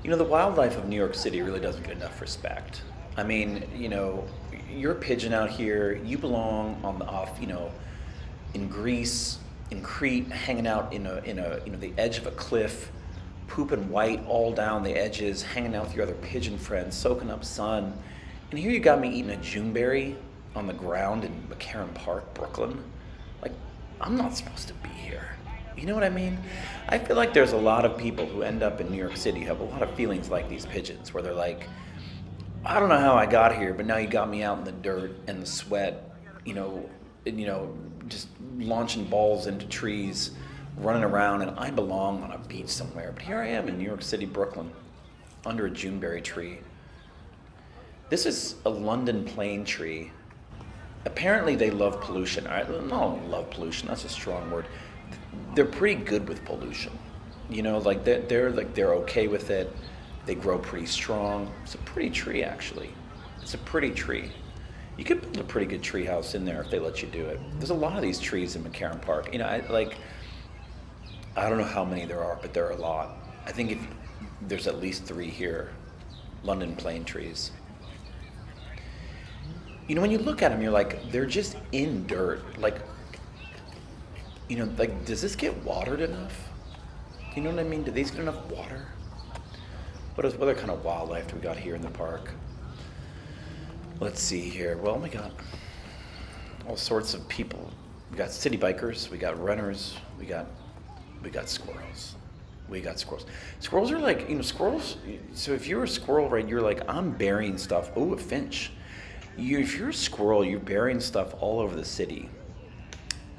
The wildlife of New York City really doesn't get enough respect. I mean, you're a pigeon out here. You belong on the off, in Greece, in Crete, hanging out in the edge of a cliff, pooping white all down the edges, hanging out with your other pigeon friends, soaking up sun. And here you got me eating a Juneberry on the ground in McCarren Park, Brooklyn. Like, I'm not supposed to be here. You know what I mean? I feel like there's a lot of people who end up in New York City who have a lot of feelings like these pigeons, where they're like, I don't know how I got here, but now you got me out in the dirt and the sweat, just launching balls into trees, running around, and I belong on a beach somewhere. But here I am in New York City, Brooklyn, under a Juneberry tree. This is a London plane tree. Apparently they love pollution. I don't love pollution, that's a strong word. They're pretty good with pollution. Like they're okay with it. They grow pretty strong. It's a pretty tree, actually. It's a pretty tree. You could build a pretty good tree house in there if they let you do it. There's a lot of these trees in McCarren Park. I don't know how many there are, but there are a lot. I think there's at least 3 here, London plane trees. When you look at them, you're like, they're just in dirt. Does this get watered enough? You know what I mean? Do these get enough water? What other kind of wildlife do we got here in the park? Let's see here. Well, we got all sorts of people. We got city bikers, we got runners, we got squirrels. We got squirrels. Squirrels are like, squirrels, so if you're a squirrel, right, you're like, I'm burying stuff. Oh, a finch. If you're a squirrel, you're burying stuff all over the city.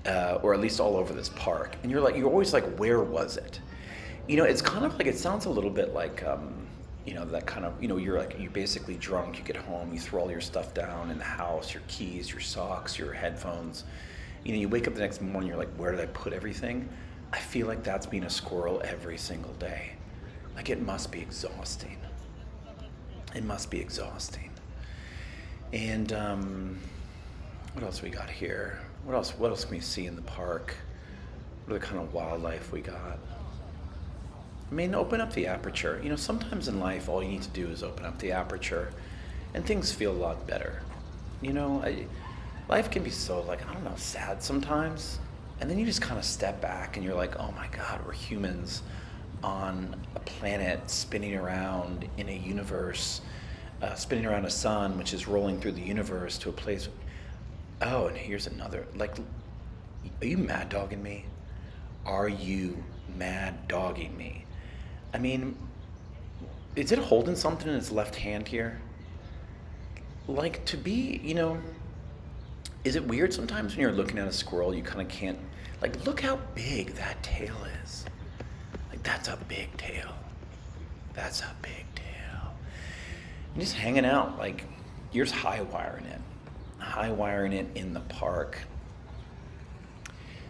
Or at least all over this park. And you're always like, where was it? It's kind of like, it sounds a little bit like, that kind of, you're basically drunk, you get home, you throw all your stuff down in the house, your keys, your socks, your headphones. You wake up the next morning, you're like, where did I put everything? I feel like that's being a squirrel every single day. Like, it must be exhausting. It must be exhausting. And, what else we got here? What else can we see in the park? What other kind of wildlife we got? I mean, open up the aperture. Sometimes in life, all you need to do is open up the aperture, and things feel a lot better. Life can be so, sad sometimes. And then you just kind of step back and you're like, oh my God, we're humans on a planet spinning around in a universe, spinning around a sun, which is rolling through the universe to a place. Oh, and here's another, are you mad dogging me? Are you mad dogging me? I mean, is it holding something in its left hand here? To be, is it weird sometimes when you're looking at a squirrel, you kind of can't, look how big that tail is. That's a big tail. That's a big tail. And just hanging out, you're just high wiring it in the park.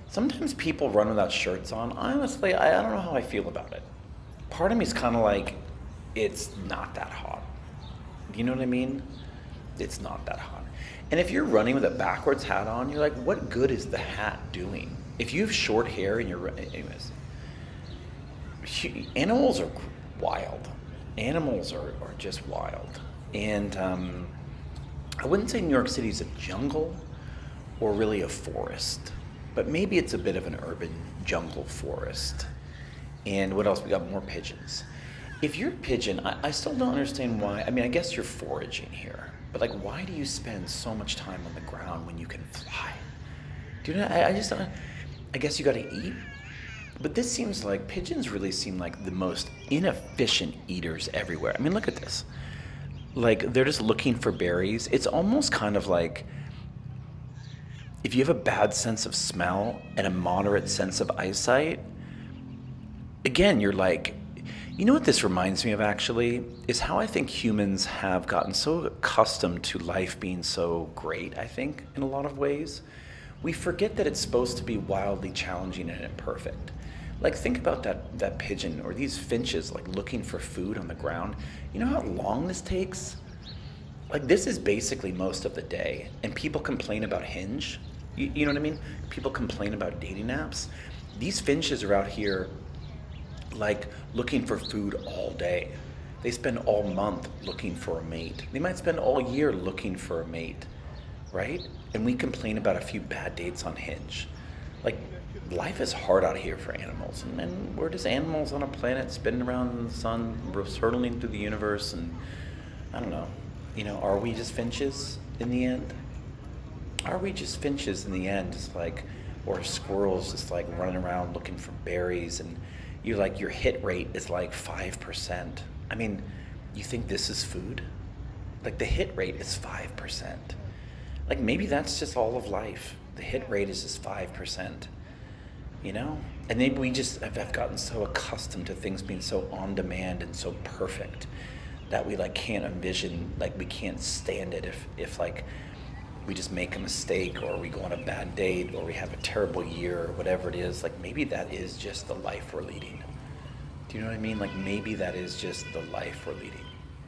Sometimes people run without shirts on. Honestly, I don't know how I feel about it. Part of me is kind of like, it's not that hot. You know what I mean? It's not that hot. And if you're running with a backwards hat on, you're like, what good is the hat doing? If you have short hair and anyways, animals are wild. Animals are just wild. And I wouldn't say New York City is a jungle or really a forest, but maybe it's a bit of an urban jungle forest. And what else? We got more pigeons. If you're a pigeon, I still don't understand why. I mean, I guess you're foraging here, but why do you spend so much time on the ground when you can fly? Do you know? I just don't. I guess you got to eat. But this seems like pigeons really seem like the most inefficient eaters everywhere. I mean, look at this. They're just looking for berries. It's almost kind of like if you have a bad sense of smell and a moderate sense of eyesight, again, you're like, you know what this reminds me of actually, is how I think humans have gotten so accustomed to life being so great, I think, in a lot of ways. We forget that it's supposed to be wildly challenging and imperfect. Think about that pigeon or these finches looking for food on the ground. You know how long this takes? This is basically most of the day. And people complain about Hinge. You know what I mean? People complain about dating apps. These finches are out here looking for food all day. They spend all month looking for a mate. They might spend all year looking for a mate, right? And we complain about a few bad dates on Hinge. Like, life is hard out here for animals. And we're just animals on a planet spinning around in the sun, hurtling through the universe. And I don't know, are we just finches in the end? Are we just finches in the end? Just like, or squirrels just like running around looking for berries, and your hit rate is like 5%. I mean, you think this is food? Like, the hit rate is 5%. Like, maybe that's just all of life. The hit rate is just 5%, And maybe we just have gotten so accustomed to things being so on demand and so perfect that we can't envision, we can't stand it if we just make a mistake, or we go on a bad date, or we have a terrible year, or whatever it is. Maybe that is just the life we're leading. Do you know what I mean? Maybe that is just the life we're leading.